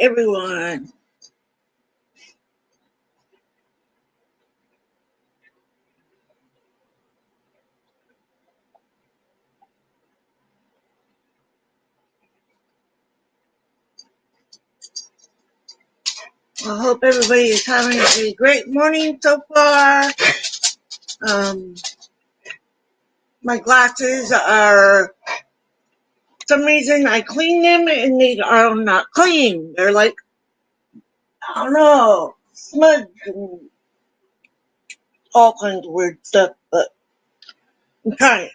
everyone. I hope everybody is having a great morning so far. Um, my glasses are, for some reason I clean them and they are not clean. They're like, I don't know, smudge and all kinds of weird stuff, but I'm trying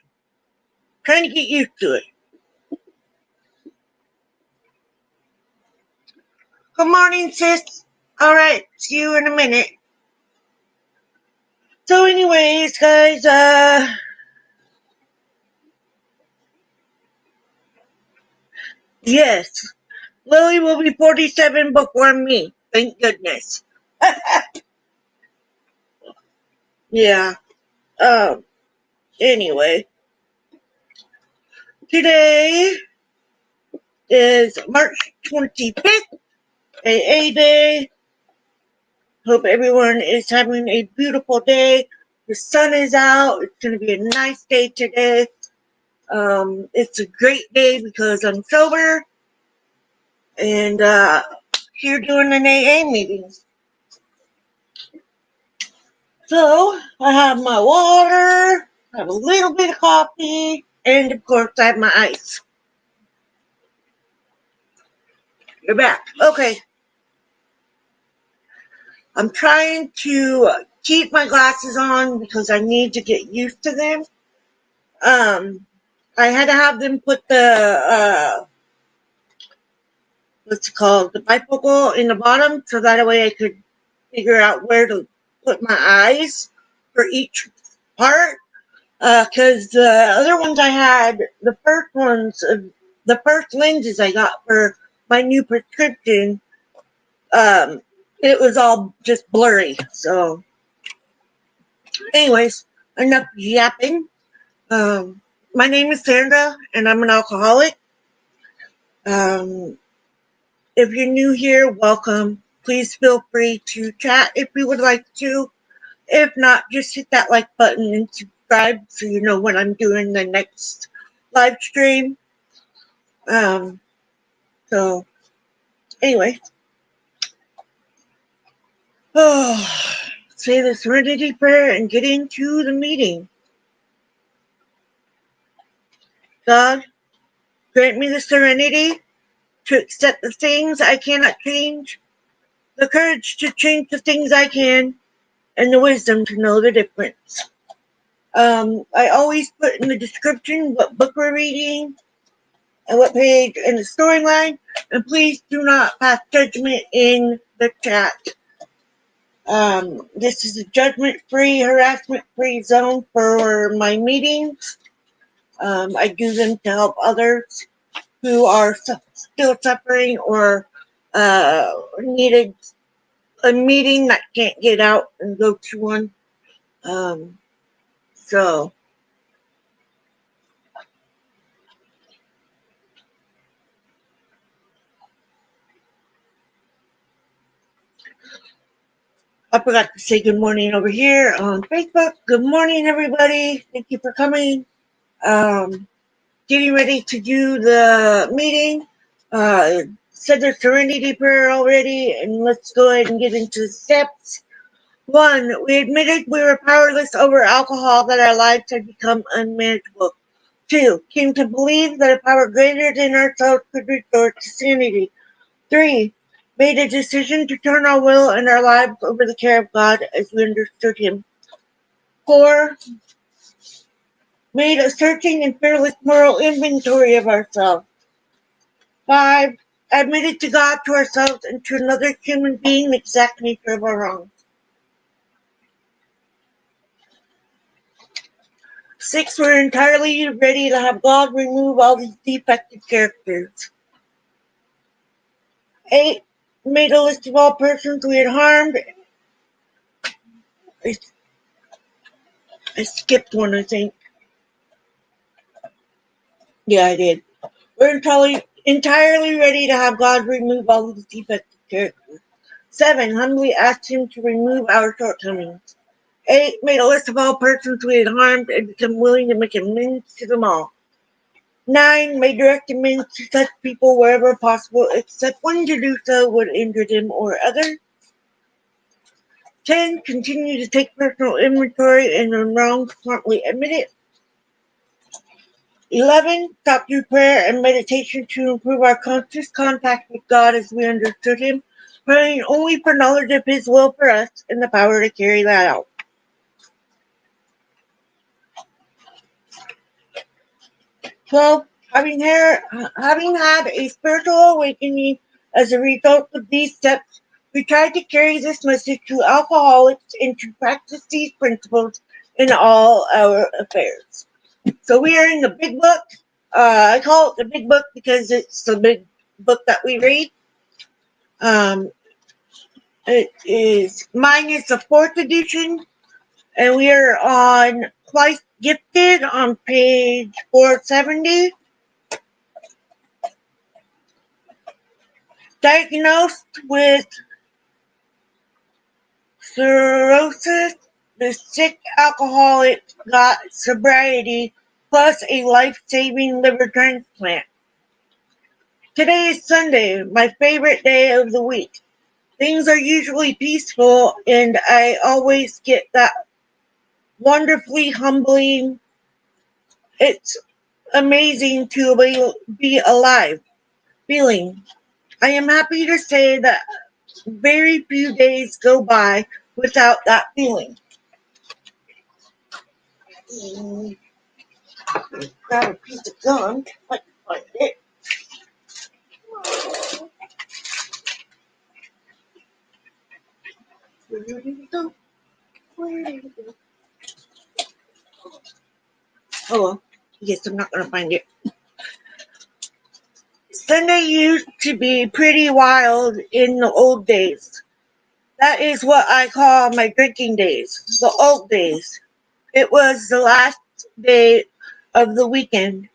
to get used to it. Good morning, sis. All right, see you in a minute. So anyways, guys, yes, Lily will be 47 before me. Thank goodness. Yeah. Um, anyway, today is March 25th, AA Day. Hope everyone is having a beautiful day. The sun is out. It's going to be a nice day today. It's a great day because I'm sober and here doing an AA meeting. So I have my water, I have a little bit of coffee, and of course I have my ice. You're back. Okay. I'm trying to keep my glasses on because I need to get used to them. I had to have them put the, what's it called, the bifocal in the bottom so that way I could figure out where to put my eyes for each part. Because the other ones I had, the first lenses I got for my new prescription, it was all just blurry. So, anyways, enough yapping. My name is Sandra, and I'm an alcoholic. Um, if you're new here, welcome. Please feel free to chat if you would like to. If not, just hit that like button and subscribe so you know when I'm doing the next live stream. So, anyway. Say the Serenity Prayer and get into the meeting. God, grant me the serenity to accept the things I cannot change, the courage to change the things I can, and the wisdom to know the difference. I always put in the description what book we're reading and what page and the storyline, and please do not pass judgment in the chat. This is a judgment-free, harassment-free zone for my meetings. I do them to help others who are still suffering or needed a meeting that can't get out and go to one. So I forgot to say good morning over here on Facebook. Good morning, everybody. Thank you for coming. Getting ready to do the meeting. Said the Serenity Prayer already, and let's go ahead and get into the steps. 1. We admitted we were powerless over alcohol, that our lives had become unmanageable. 2. Came to believe that a power greater than ourselves could restore to sanity. 3. Made a decision to turn our will and our lives over the care of God as we understood Him. 4. Made a searching and fearless moral inventory of ourselves. 5. Admitted to God, to ourselves, and to another human being the exact nature of our wrongs. 6. We're entirely ready to have God remove all these defective characters. 8. Made a list of all persons we had harmed. I skipped one, I think. Yeah, I did. We're entirely ready to have God remove all these defective characters. 7. Humbly asked Him to remove our shortcomings. 8. Made a list of all persons we had harmed and become willing to make amends to them all. 9. Made direct amends to such people wherever possible, except when to do so would injure them or others. 10. Continue to take personal inventory and when wrong, promptly admit it. 11. Stop through prayer and meditation to improve our conscious contact with God as we understood Him, praying only for knowledge of His will for us and the power to carry that out. 12. Having had a spiritual awakening as a result of these steps, we tried to carry this message to alcoholics and to practice these principles in all our affairs. So we are in the big book. I call it the big book because it's the big book that we read. Um, mine is the fourth edition, and we are on Twice Gifted on page 470. Diagnosed with cirrhosis, the sick alcoholic got sobriety plus a life-saving liver transplant. Today is Sunday, my favorite day of the week. Things are usually peaceful, and I always get that wonderfully humbling. It's amazing to be alive feeling. I am happy to say that very few days go by without that feeling. Grab a piece of gum. I can find it. Where did it go? Where did it go? Oh well. Yes, I'm not gonna find it. Sunday used to be pretty wild in the old days. That is what I call my drinking days, the old days. It was the last day of the weekend,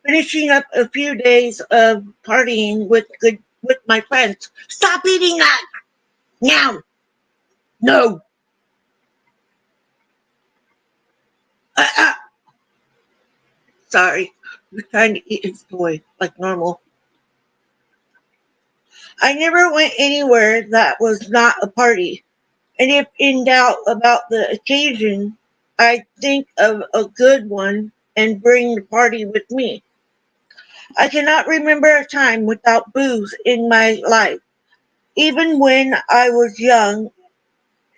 finishing up a few days of partying with my friends. Stop eating that now! No. Uh, Sorry, I'm trying to eat his toy like normal. I never went anywhere that was not a party, and if in doubt about the occasion, I think of a good one and bring the party with me. I cannot remember a time without booze in my life, even when I was young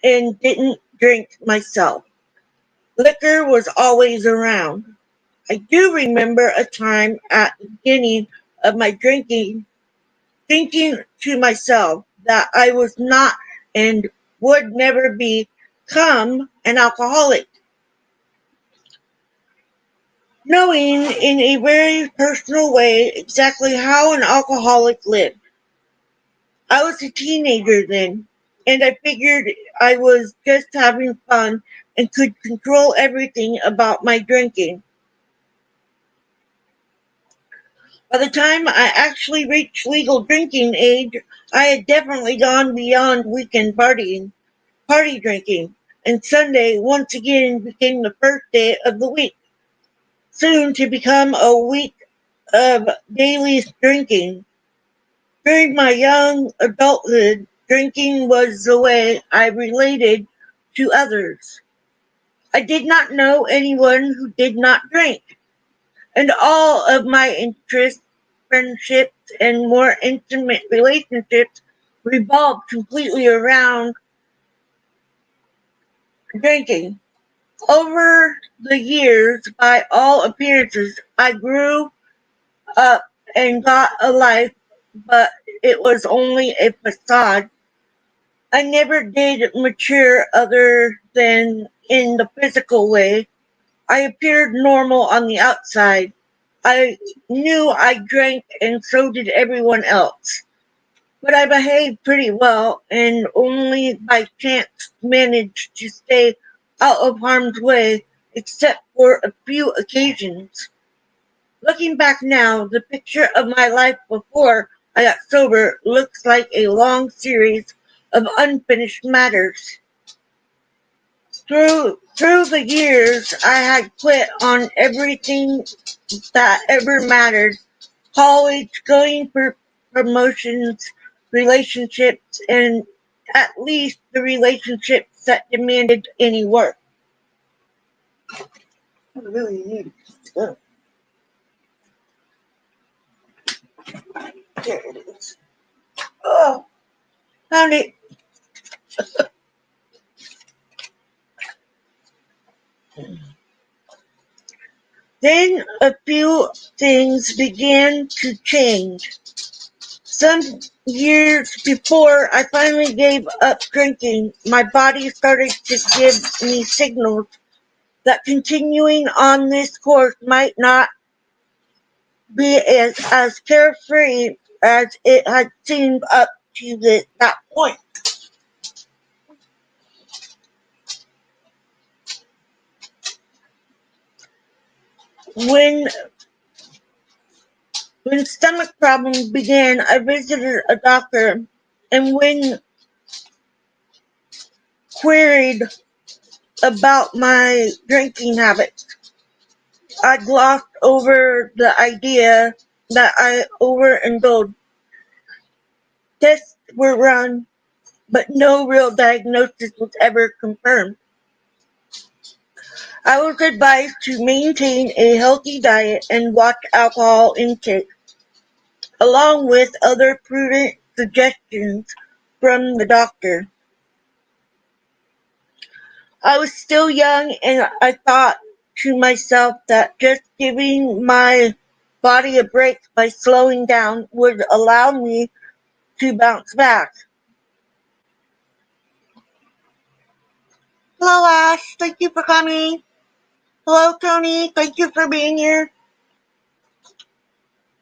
and didn't drink myself. Liquor was always around. I do remember a time at the beginning of my drinking, thinking to myself that I was not and would never become an alcoholic. Knowing in a very personal way exactly how an alcoholic lived. I was a teenager then, and I figured I was just having fun and could control everything about my drinking. By the time I actually reached legal drinking age, I had definitely gone beyond weekend party drinking, and Sunday once again became the first day of the week, soon to become a week of daily drinking. During my young adulthood, drinking was the way I related to others. I did not know anyone who did not drink, and all of my interests, friendships, and more intimate relationships revolved completely around drinking. Over the years, by all appearances, I grew up and got a life, but it was only a facade. I never did mature other than in the physical way. I appeared normal on the outside. I knew I drank and so did everyone else. But I behaved pretty well and only by chance managed to stay out of harm's way except for a few occasions. Looking back now, the picture of my life before I got sober looks like a long series of unfinished matters. Through the years, I had quit on everything that ever mattered: college, going for promotions, relationships, and at least the relationships that demanded any work. I really need to go. There it is. Oh, found it. Then a few things began to change. Some years before I finally gave up drinking, my body started to give me signals that continuing on this course might not be as carefree as it had seemed up to that point. When when stomach problems began, I visited a doctor, and when queried about my drinking habits, I glossed over the idea that I overindulged. Tests were run, but no real diagnosis was ever confirmed. I was advised to maintain a healthy diet and watch alcohol intake, along with other prudent suggestions from the doctor. I was still young, and I thought to myself that just giving my body a break by slowing down would allow me to bounce back. Hello, Ash. Thank you for coming. Hello, Tony. Thank you for being here.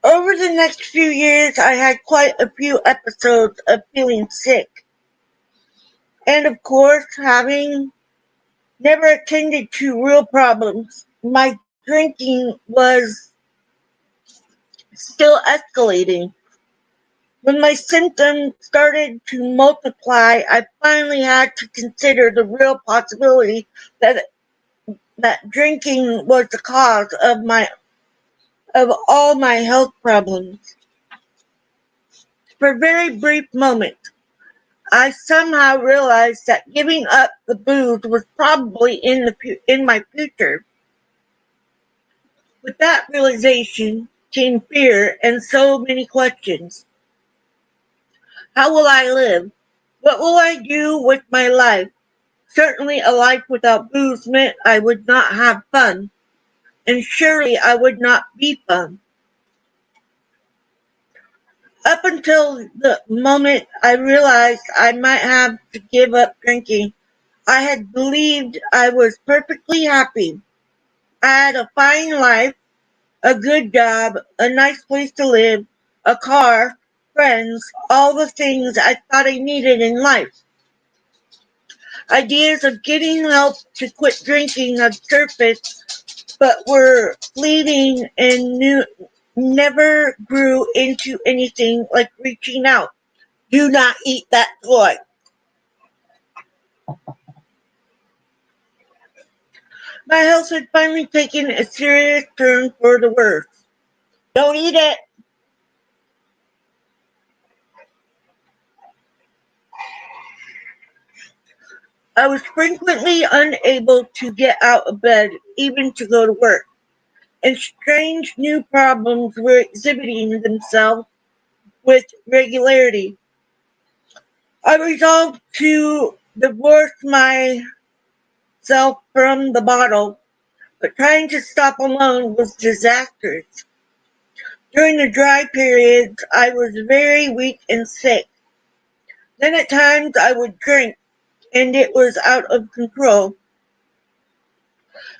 Over the next few years, I had quite a few episodes of feeling sick. And of course, having never attended to real problems, my drinking was still escalating. When my symptoms started to multiply, I finally had to consider the real possibility that drinking was the cause of all my health problems. For a very brief moment, I somehow realized that giving up the booze was probably in my future. With that realization came fear and so many questions. How will I live? What will I do with my life? Certainly a life without booze meant I would not have fun, and surely I would not be fun. Up until the moment I realized I might have to give up drinking, I had believed I was perfectly happy. I had a fine life, a good job, a nice place to live, a car, friends, all the things I thought I needed in life. Ideas of getting help to quit drinking had surfaced, but were fleeting and never grew into anything like reaching out. Do not eat that toy. My health had finally taken a serious turn for the worse. Don't eat it. I was frequently unable to get out of bed, even to go to work, and strange new problems were exhibiting themselves with regularity. I resolved to divorce myself from the bottle, but trying to stop alone was disastrous. During the dry periods, I was very weak and sick. Then at times I would drink, and it was out of control.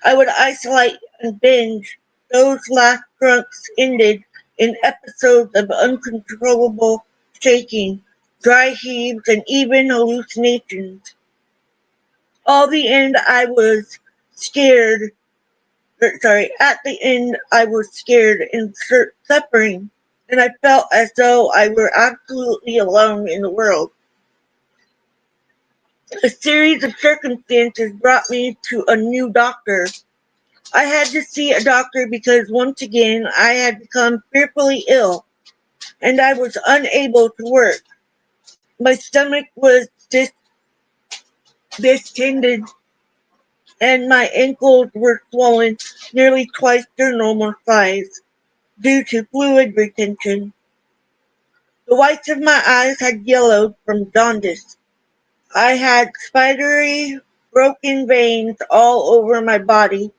I would isolate and binge. Those last drunks ended in episodes of uncontrollable shaking, dry heaves, and even hallucinations. All the end I was scared At the end, I was scared and suffering, and I felt as though I were absolutely alone in the world. A series of circumstances brought me to a new doctor. I had to see a doctor because once again I had become fearfully ill and I was unable to work. My stomach was distended and my ankles were swollen nearly twice their normal size due to fluid retention. The whites of my eyes had yellowed from jaundice. I had spidery, broken veins all over my body.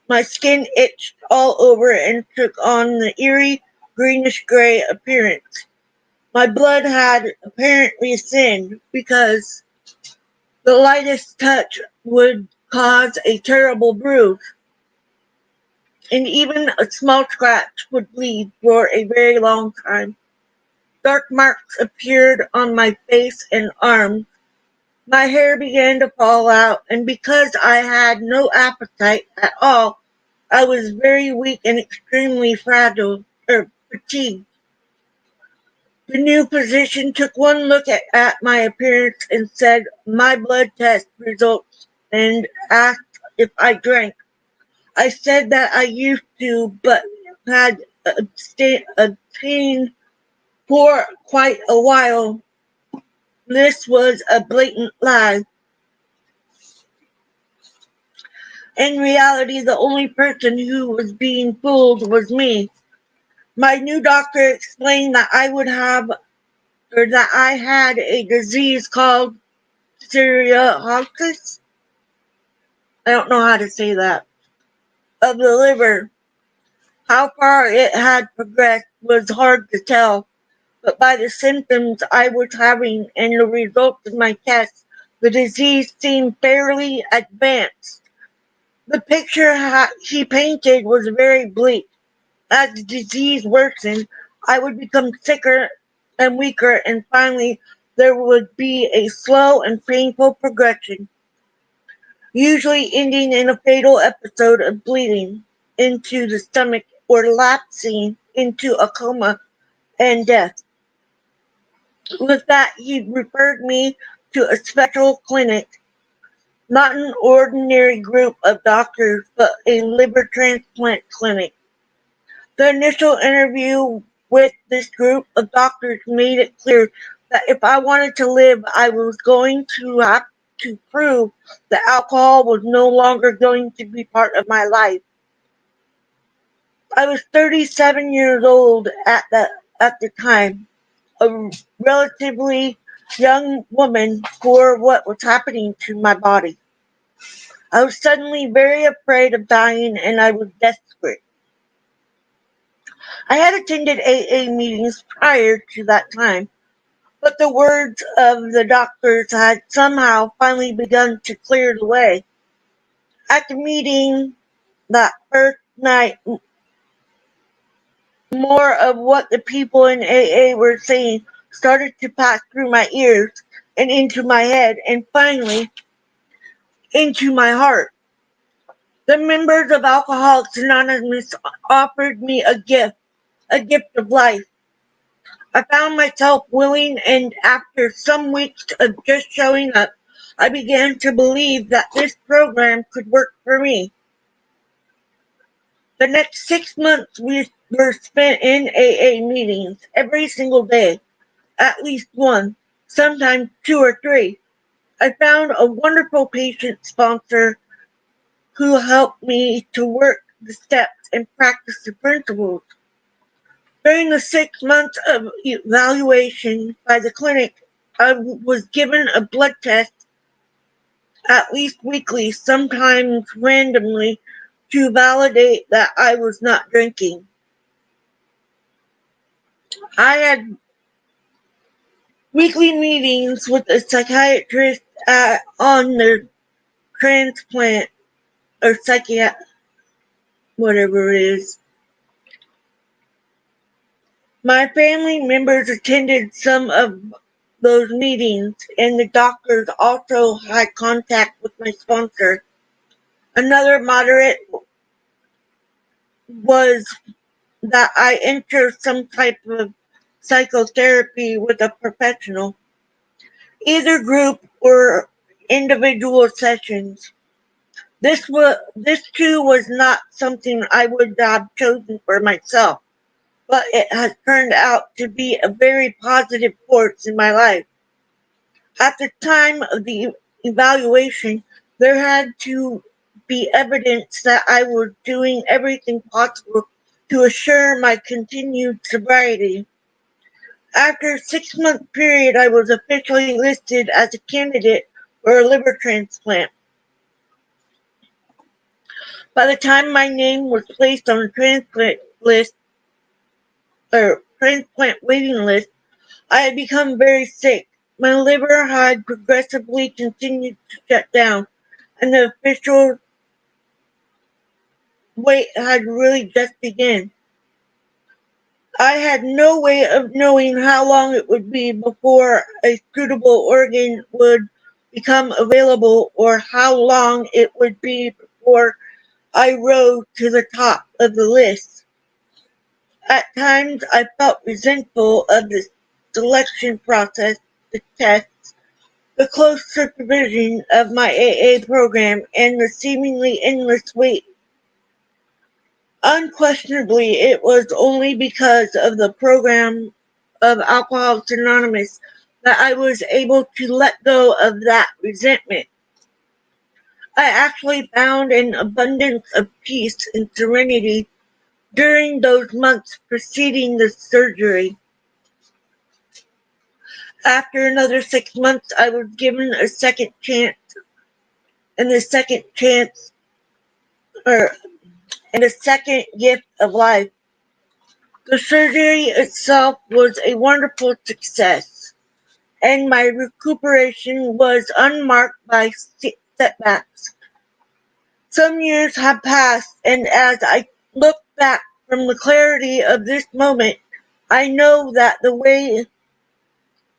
My skin itched all over and took on the eerie greenish-gray appearance. My blood had apparently thinned because the lightest touch would cause a terrible bruise, and even a small scratch would bleed for a very long time. Dark marks appeared on my face and arms. My hair began to fall out, and because I had no appetite at all, I was very weak and extremely fatigued. The new physician took one look at my appearance and said my blood test results and asked if I drank. I said that I used to, but had abstained for quite a while. This was a blatant lie. In reality, the only person who was being fooled was me. My new doctor explained that I had a disease called cirrhosis. I don't know how to say that. Of the liver. How far it had progressed was hard to tell, but by the symptoms I was having and the results of my tests, the disease seemed fairly advanced. The picture he painted was very bleak. As the disease worsened, I would become sicker and weaker, and finally there would be a slow and painful progression, usually ending in a fatal episode of bleeding into the stomach or lapsing into a coma and death. With that, he referred me to a special clinic, not an ordinary group of doctors, but a liver transplant clinic. The initial interview with this group of doctors made it clear that if I wanted to live, I was going to have to prove that alcohol was no longer going to be part of my life. I was 37 years old at the time, a relatively young woman for what was happening to my body. I was suddenly very afraid of dying and I was desperate. I had attended AA meetings prior to that time, but the words of the doctors had somehow finally begun to clear the way. At the meeting that first night, more of what the people in AA were saying started to pass through my ears and into my head and finally into my heart. The members of Alcoholics Anonymous offered me a gift of life. I found myself willing, and after some weeks of just showing up, I began to believe that this program could work for me. The next 6 months were spent in AA meetings every single day, at least one, sometimes two or three. I found a wonderful patient sponsor who helped me to work the steps and practice the principles. During the 6 months of evaluation by the clinic, I was given a blood test at least weekly, sometimes randomly, to validate that I was not drinking. I had weekly meetings with a psychiatrist on the transplant or whatever it is. My family members attended some of those meetings, and the doctors also had contact with my sponsor, another moderate was that I enter some type of psychotherapy with a professional, either group or individual sessions. This too was not something I would have chosen for myself, but it has turned out to be a very positive force in my life. At the time of the evaluation, there had to be evidence that I was doing everything possible to assure my continued sobriety. After a 6-month period, I was officially listed as a candidate for a liver transplant. By the time my name was placed on the transplant waiting list, I had become very sick. My liver had progressively continued to shut down, and the official wait had really just begun. I had no way of knowing how long it would be before a suitable organ would become available or how long it would be before I rose to the top of the list. At times I felt resentful of the selection process, the tests, the close supervision of my AA program, and the seemingly endless wait. Unquestionably, it was only because of the program of Alcoholics Anonymous that I was able to let go of that resentment. I actually found an abundance of peace and serenity during those months preceding the surgery. After another 6 months, I was given a second chance, and the second chance, or and a second gift of life. The surgery itself was a wonderful success, and my recuperation was unmarked by setbacks. Some years have passed, and as I look back from the clarity of this moment, I know that the way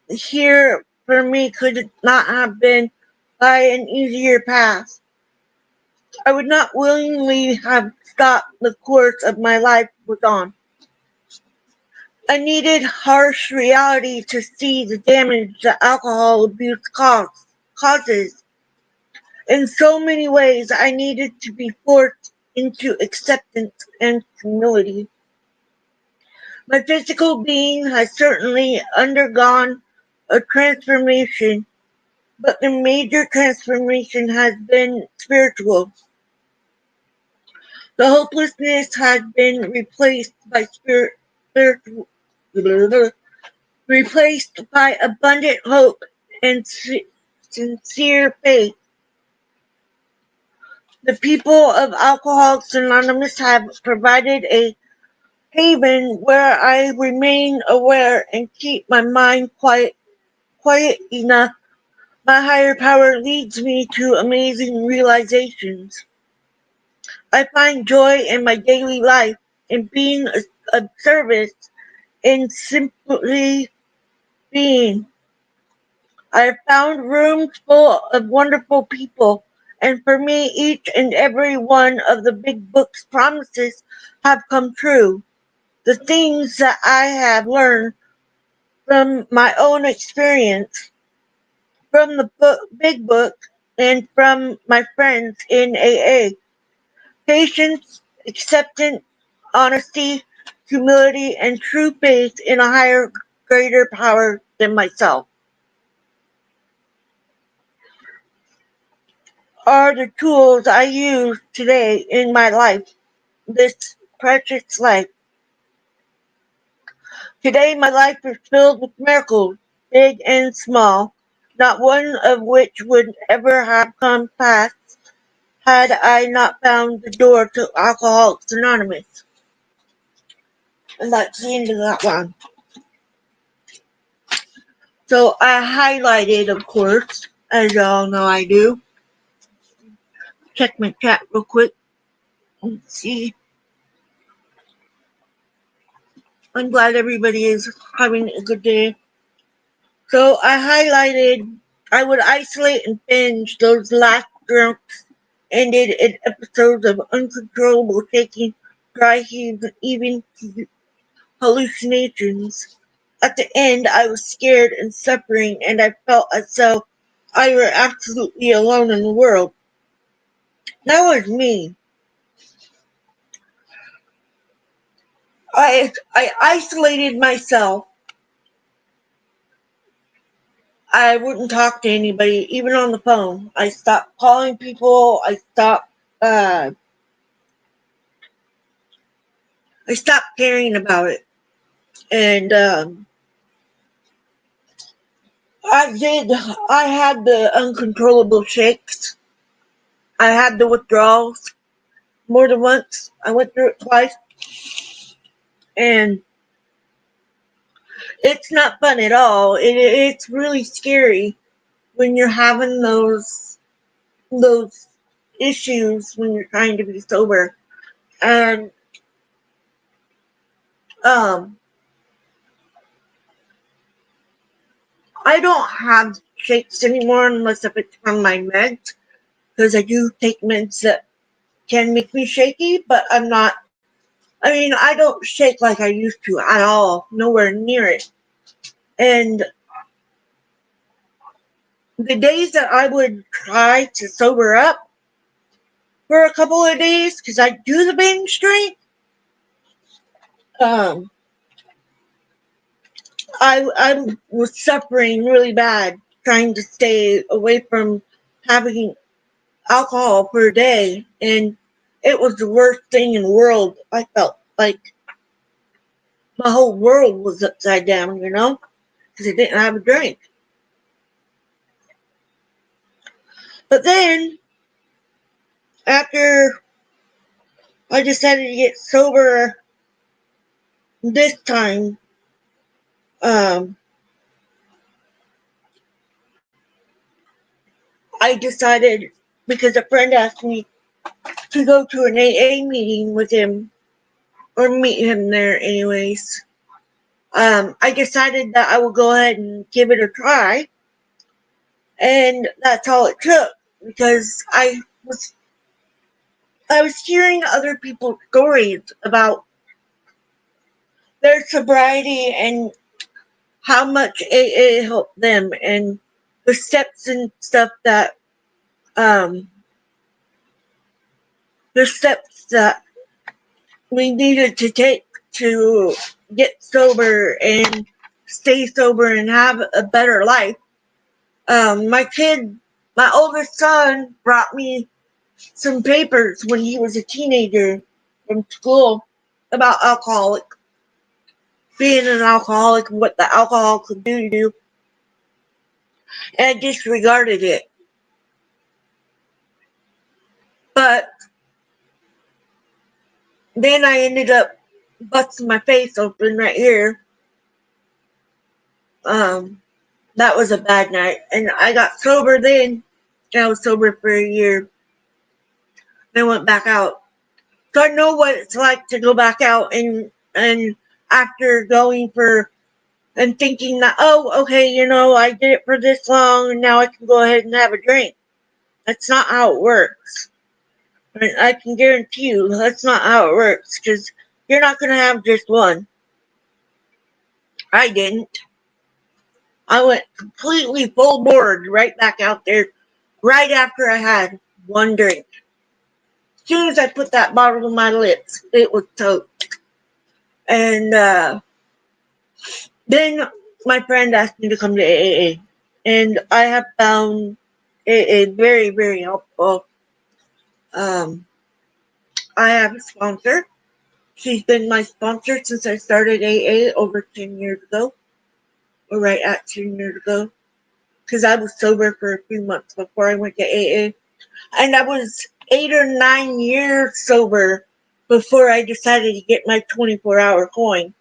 here for me could not have been by an easier path. I would not willingly have stopped the course of my life was on. I needed harsh reality to see the damage that alcohol abuse causes. In so many ways, I needed to be forced into acceptance and humility. My physical being has certainly undergone a transformation, but the major transformation has been spiritual. The hopelessness has been spiritual, replaced by abundant hope and sincere faith. The people of Alcoholics Anonymous have provided a haven where I remain aware and keep my mind quiet enough. My higher power leads me to amazing realizations. I find joy in my daily life, in being of service, in simply being. I have found rooms full of wonderful people, and for me, each and every one of the big book's promises have come true. The things that I have learned from my own experience, from the big book, and from my friends in AA. Patience, acceptance, honesty, humility, and true faith in a higher, greater power than myself are the tools I use today in my life, this precious life. Today my life is filled with miracles, big and small, not one of which would ever have come past had I not found the door to Alcoholics Anonymous. And that's the end of that one. So I highlighted, of course, as y'all know I do. Check my chat real quick. Let's see. I'm glad everybody is having a good day. So I highlighted, I would isolate and binge those last drunks ended in episodes of uncontrollable shaking dry heave, even hallucinations. At the end, I was scared and suffering, and I felt as though I were absolutely alone in the world. That was me. I isolated myself. I wouldn't talk to anybody, even on the phone. I stopped calling people. Uh, I stopped caring about it. And I had the uncontrollable shakes. I had the withdrawals more than once. I went through it twice. And it's not fun at all. It's really scary when you're having those issues when you're trying to be sober. And um, I don't have shakes anymore unless if it's from my meds, because I do take meds that can make me shaky, but I'm not. I mean, I don't shake like I used to at all, nowhere near it. And the days that I would try to sober up for a couple of days, because I do the binge drink, um, I was suffering really bad trying to stay away from having alcohol per day, and it was the worst thing in the world. I felt like my whole world was upside down, because I didn't have a drink. But then, after I decided to get sober this time, um, I decided, because a friend asked me to go to an AA meeting with him, or meet him there anyways. I decided that I would go ahead and give it a try, and that's all it took, because I was hearing other people's stories about their sobriety and how much AA helped them, and the steps and stuff that um the steps that we needed to take to get sober and stay sober and have a better life. My oldest son brought me some papers when he was a teenager from school about being an alcoholic, and what the alcohol could do to you, and I disregarded it. But then I ended up busting my face open right here. Um, that was a bad night, and I got sober then. I was sober for a year, then went back out. So I know what it's like to go back out, and after going for and thinking that, oh, okay, I did it for this long and now I can go ahead and have a drink. That's not how it works. I can guarantee you that's not how it works, because you're not going to have just one. I didn't. I went completely full board right back out there right after I had one drink. As soon as I put that bottle to my lips, it was toast. And then my friend asked me to come to AA. And I have found AA very, very helpful. Um, I have a sponsor. She's been my sponsor since I started AA over 10 years ago, or right at 10 years ago, because I was sober for a few months before I went to AA. And I was 8 or 9 years sober before I decided to get my 24-hour coin.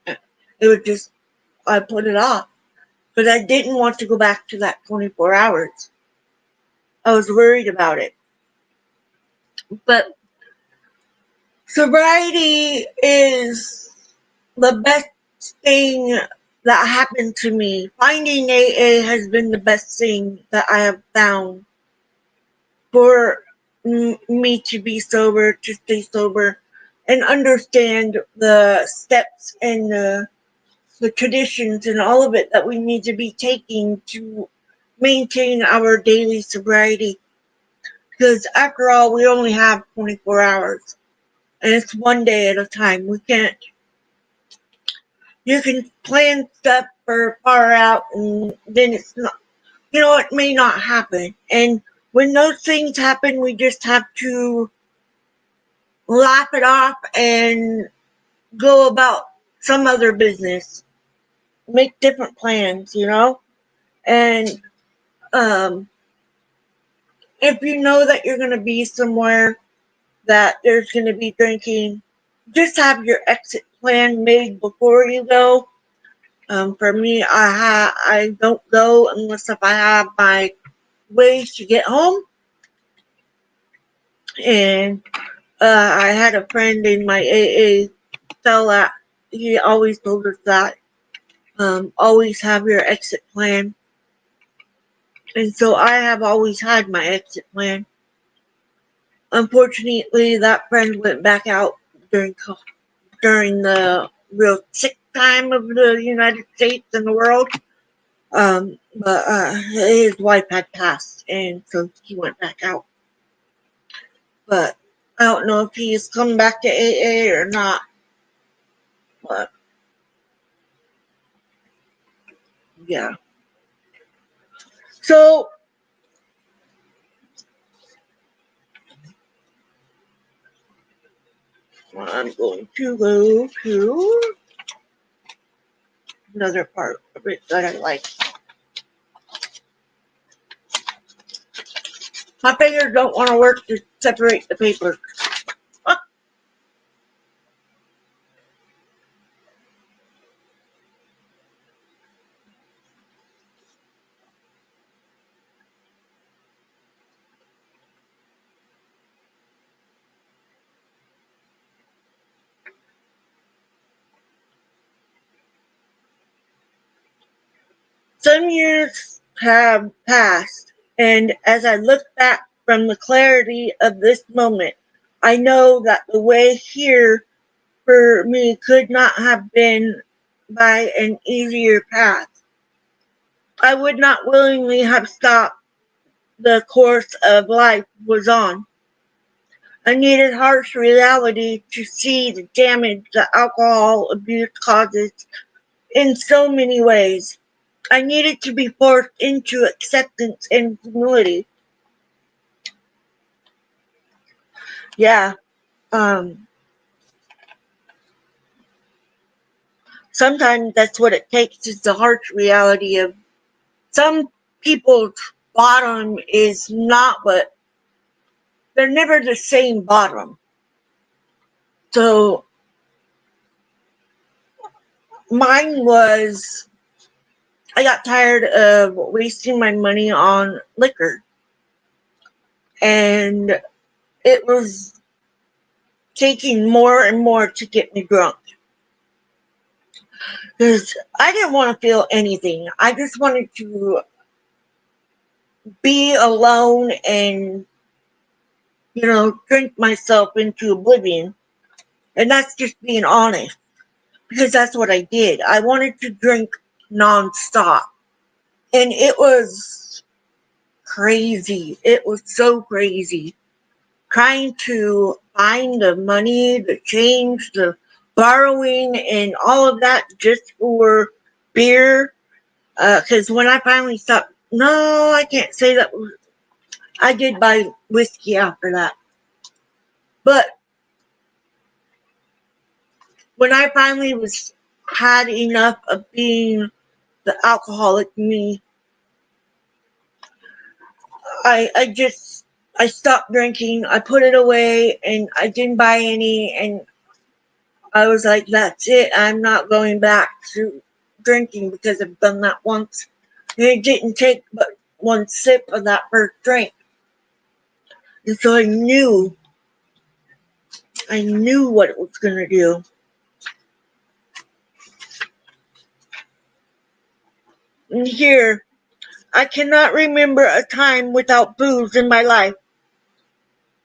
It was just, I put it off. But I didn't want to go back to that 24 hours. I was worried about it. But sobriety is the best thing that happened to me. Finding AA has been the best thing that I have found for me to be sober, to stay sober, and understand the steps and the traditions and all of it that we need to be taking to maintain our daily sobriety. Because after all, we only have 24 hours, and it's one day at a time. We can't. You can plan stuff for far out, and then it's not. It may not happen. And when those things happen, we just have to laugh it off and go about some other business, make different plans. And um, if you know that you're going to be somewhere that there's going to be drinking, just have your exit plan made before you go. For me, I don't go unless if I have my ways to get home. And I had a friend in my AA tell that he always told us that always have your exit plan. And so I have always had my exit plan. Unfortunately, that friend went back out during the real sick time of the United States and the world. But his wife had passed, and so he went back out. But I don't know if he's come back to AA or not. But yeah. So I'm going to go to another part of it that I like. My fingers don't want to work to separate the paper. Some years have passed, and as I look back from the clarity of this moment, I know that the way here for me could not have been by an easier path. I would not willingly have stopped the course of life was on. I needed harsh reality to see the damage that alcohol abuse causes in so many ways. I needed to be forced into acceptance and humility. Yeah. Um, Sometimes that's what it takes is the harsh reality of some people's bottom is not what they're never the same bottom. So mine was I got tired of wasting my money on liquor, and it was taking more and more to get me drunk. Because I didn't want to feel anything. I just wanted to be alone and, drink myself into oblivion. And that's just being honest. Because that's what I did. I wanted to drink nonstop. And it was crazy. It was so crazy. Trying to find the money, the change, the borrowing, and all of that just for beer. Because when I finally stopped, no, I can't say that. I did buy whiskey after that. But when I finally had enough of being the alcoholic me, I stopped drinking. I put it away, and I didn't buy any. And I was like, that's it. I'm not going back to drinking because I've done that once. And it didn't take but one sip of that first drink. And so I knew what it was going to do. And here, I cannot remember a time without booze in my life.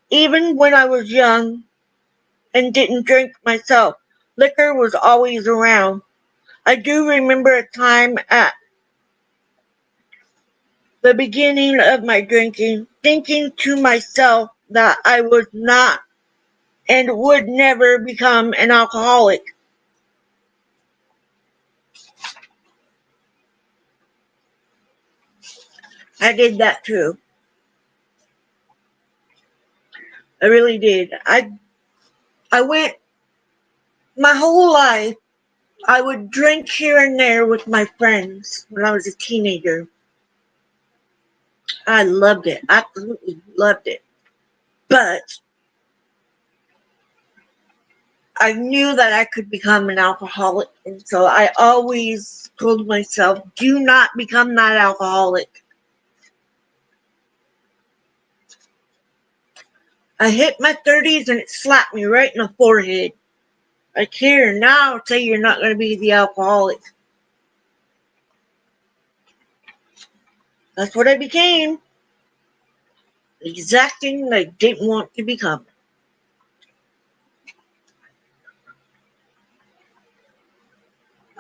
Even when I was young and didn't drink myself, liquor was always around. I do remember a time at the beginning of my drinking, thinking to myself that I was not and would never become an alcoholic. I did that too. I really did. I went my whole life. I would drink here and there with my friends when I was a teenager. I loved it. Absolutely loved it. But I knew that I could become an alcoholic. And so I always told myself, do not become that alcoholic. I hit my 30s and it slapped me right in the forehead. Like, here, now say you're not going to be the alcoholic. That's what I became. The exact thing I didn't want to become.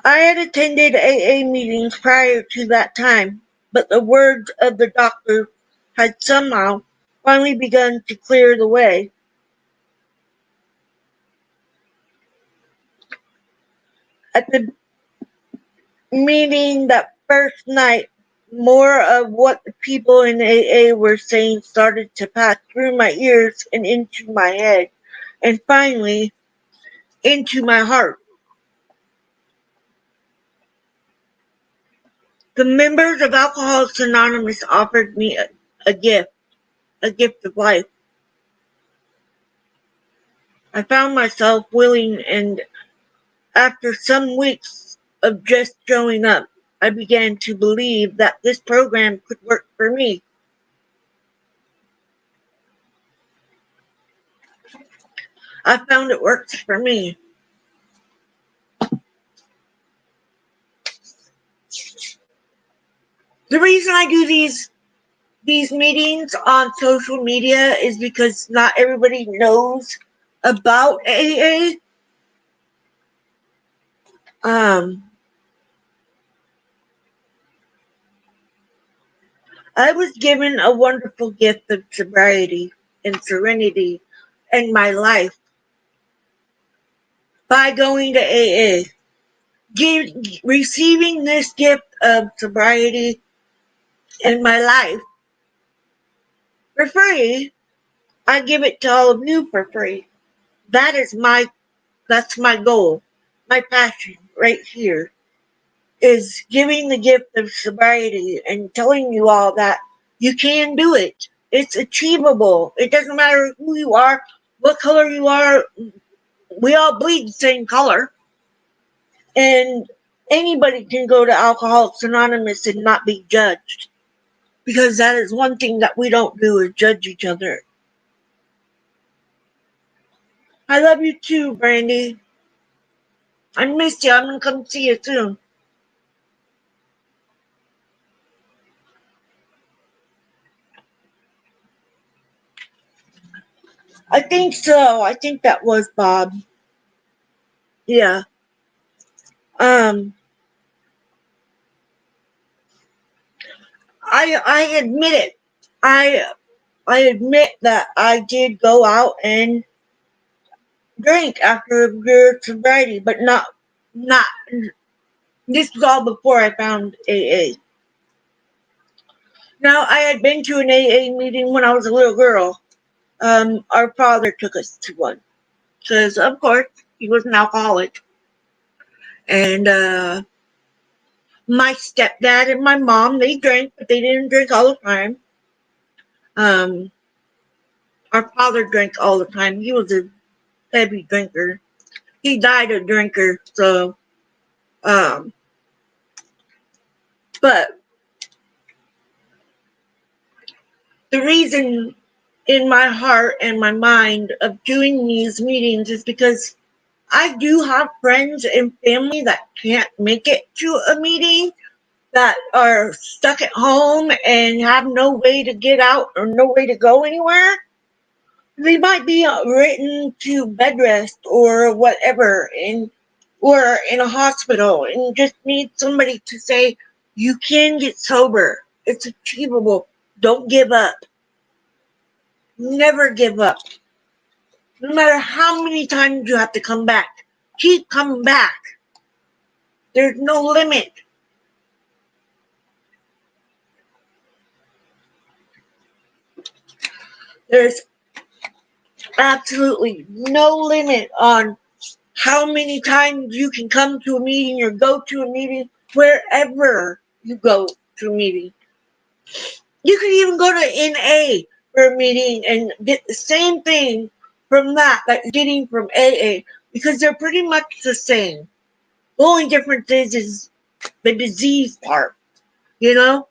I had attended AA meetings prior to that time, but the words of the doctor had somehow finally begun to clear the way. At the meeting that first night, more of what the people in AA were saying started to pass through my ears and into my head, and finally into my heart. The members of Alcoholics Anonymous offered me a gift of life. I found myself willing, and after some weeks of just showing up, I began to believe that this program could work for me. I found it works for me. The reason I do these meetings on social media is because not everybody knows about AA. I was given a wonderful gift of sobriety and serenity in my life by going to AA. Receiving this gift of sobriety in my life for free, I give it to all of you for free. That's my goal, my passion right here is giving the gift of sobriety and telling you all that you can do it. It's achievable. It doesn't matter who you are, what color you are. We all bleed the same color. And anybody can go to Alcoholics Anonymous and not be judged. Because that is one thing that we don't do is judge each other. I love you too, Brandy. I missed you. I'm going to come see you soon. I think so. I think that was Bob. Yeah. Um, I admit it. I admit that I did go out and drink after a year of sobriety, but not. This was all before I found AA. Now I had been to an AA meeting when I was a little girl. Our father took us to one because, of course, he was an alcoholic, and my stepdad and my mom they drank, but they didn't drink all the time. Um, our father drank all the time. He was a heavy drinker. He died a drinker, so um, but the reason in my heart and my mind of doing these meetings is because I do have friends and family that can't make it to a meeting, that are stuck at home and have no way to get out or no way to go anywhere. They might be written to bed rest or whatever, or in a hospital, and just need somebody to say, you can get sober. It's achievable. Don't give up. Never give up. No matter how many times you have to come back, keep coming back. There's no limit. There's absolutely no limit on how many times you can come to a meeting or go to a meeting, wherever you go to a meeting. You can even go to NA for a meeting and get the same thing from that you're getting from AA, because they're pretty much the same. The only difference is the disease part, you know?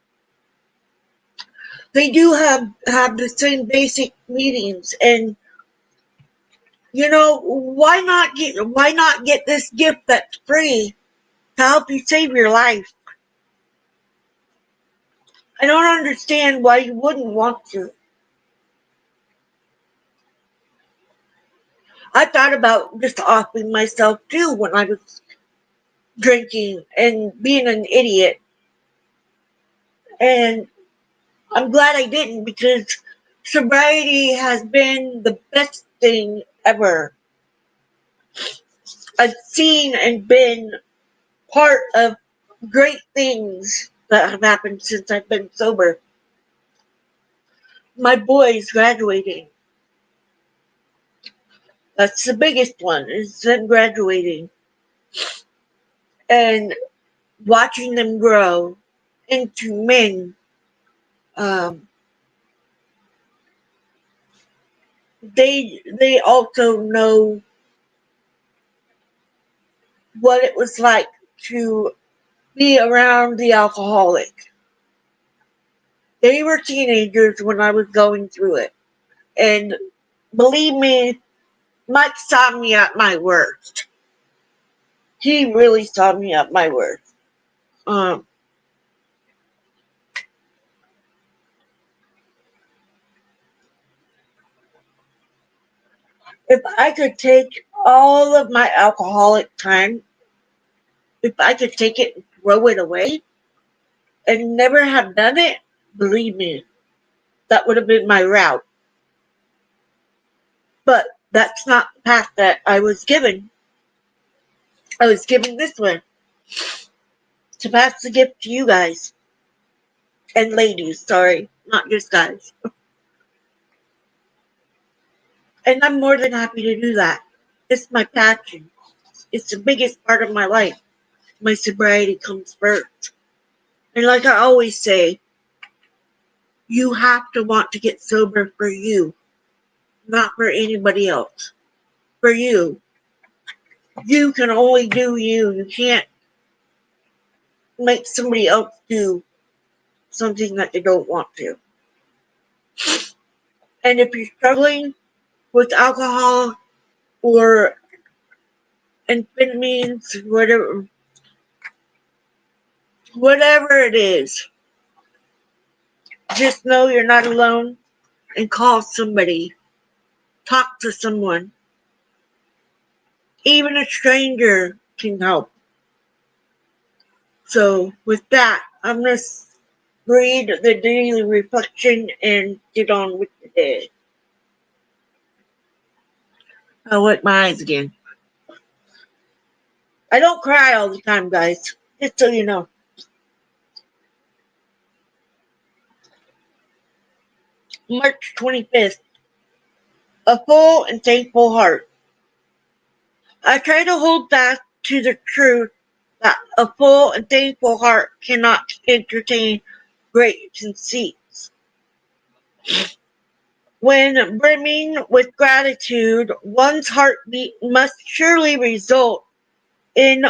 They do have the same basic meetings, and why not get this gift that's free to help you save your life? I don't understand why you wouldn't want to. I thought about just offing myself too when I was drinking and being an idiot. And I'm glad I didn't, because sobriety has been the best thing ever. I've seen and been part of great things that have happened since I've been sober. My boys graduating. That's the biggest one, is them graduating. And watching them grow into men. Um, they also know what it was like to be around the alcoholic. They were teenagers when I was going through it. And believe me, Mike saw me at my worst. He really saw me at my worst. Um, if I could take all of my alcoholic time, if I could take it and throw it away and never have done it, believe me, that would have been my route. But that's not the path that I was given. I was given this one to pass the gift to you guys and ladies, sorry, not just guys. And I'm more than happy to do that. It's my passion. It's the biggest part of my life. My sobriety comes first. And like I always say, you have to want to get sober for you, not for anybody else. For you. You can only do you. You can't make somebody else do something that they don't want to. And if you're struggling with alcohol or amphetamines, whatever it is, just know you're not alone and call somebody. Talk to someone. Even a stranger can help. So with that, I'm going to read the daily reflection and get on with the day. I'll wet my eyes again. I don't cry all the time, guys. Just so you know. March 25th. A full and thankful heart. I try to hold fast to the truth that a full and thankful heart cannot entertain great conceits. When brimming with gratitude, one's heartbeat must surely result in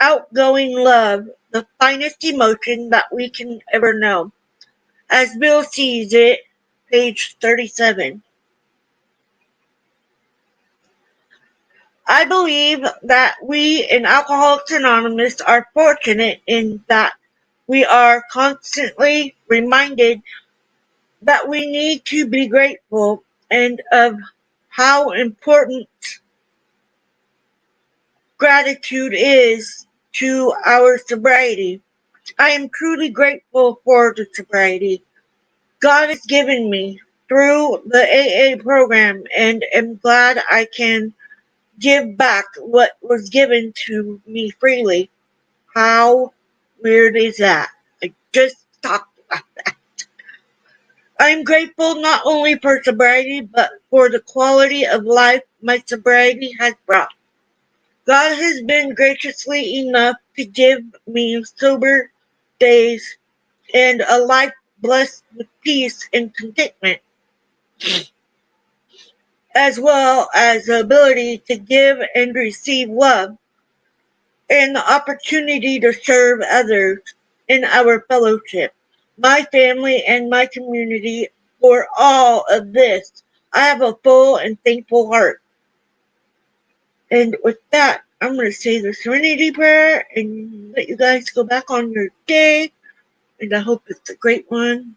outgoing love, the finest emotion that we can ever know. As Bill sees it, page 37. I believe that we in Alcoholics Anonymous are fortunate in that we are constantly reminded that we need to be grateful and of how important gratitude is to our sobriety. I am truly grateful for the sobriety God has given me through the AA program, and am glad I can give back what was given to me freely. How weird is that? I just talked about that. I'm grateful not only for sobriety, but for the quality of life my sobriety has brought. God has been graciously enough to give me sober days and a life blessed with peace and contentment, as well as the ability to give and receive love and the opportunity to serve others in our fellowship, my family, and my community. For all of this, I have a full and thankful heart. And with that, I'm going to say the Serenity Prayer and let you guys go back on your day. And I hope it's a great one.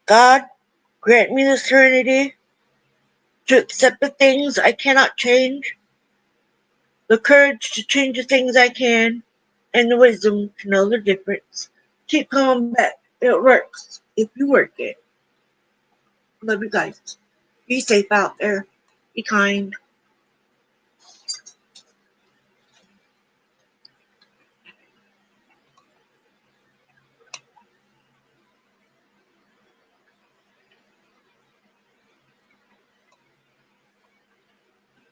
God, grant me the serenity to accept the things I cannot change, the courage to change the things I can, and the wisdom to know the difference. Keep coming back. It works if you work it. Love you guys. Be safe out there. Be kind.